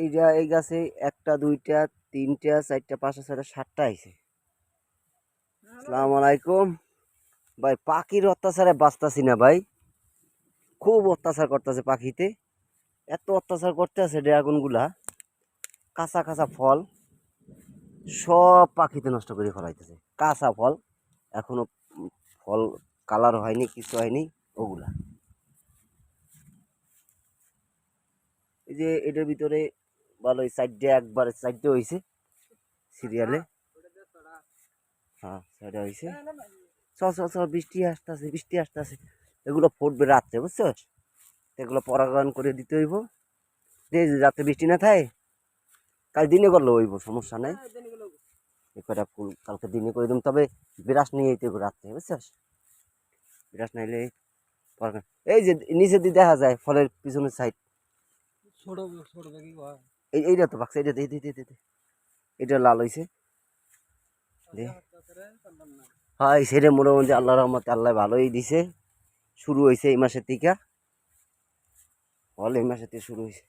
এই গাছে একটা দুইটা তিনটা চারটা পাঁচটা ছয়টা সাতটা আইছে। আসসালামু আলাইকুম ভাই। পাখির অত্যাচারে বাঁচতাছি না ভাই, খুব অত্যাচার করতেছে পাখিতে। এত অত্যাচার করতেছে ড্রাগন গুলা, কাঁচা কাঁচা ফল সব পাখিতে নষ্ট করে ফেলাইতেছে। কাঁচা ফল এখনো ফল কালার হয়নি, কিছু হয়নি ওগুলা। এই যে এটার ভিতরে ভালোই সাইডে একবারে সাইডে হয়েছে সিরিয়ালে। হ্যাঁ সাইডে হয়েছে। বৃষ্টি আসতেছে, বৃষ্টি আসতেছে। এগুলো ফুটবে রাত্রে, বুঝছো? এগুলো পরাগায়ন করে দিতে হইব। রাতে বৃষ্টি না থাকে, কাল দিনে করলে হইব, সমস্যা নাই। কটা ফুল কালকে দিনে করে দিম, তবে বিরাস নিয়ে যেতে হবে রাত্রে, বুঝছস? বিরাস নাইলে এই যে নিচে দিয়ে দেখা যায় ফলের পিছনের সাইড, এইটা তো বাক্স, এইটা এটা লাল হয়েছে। হ্যাঁ সেটা মোটামুটি আল্লাহ রহমতে আল্লাহ ভালোই দিছে। শুরু হয়েছে এই মাসের থেকে, ফল এই মাসের থেকে শুরু হয়েছে।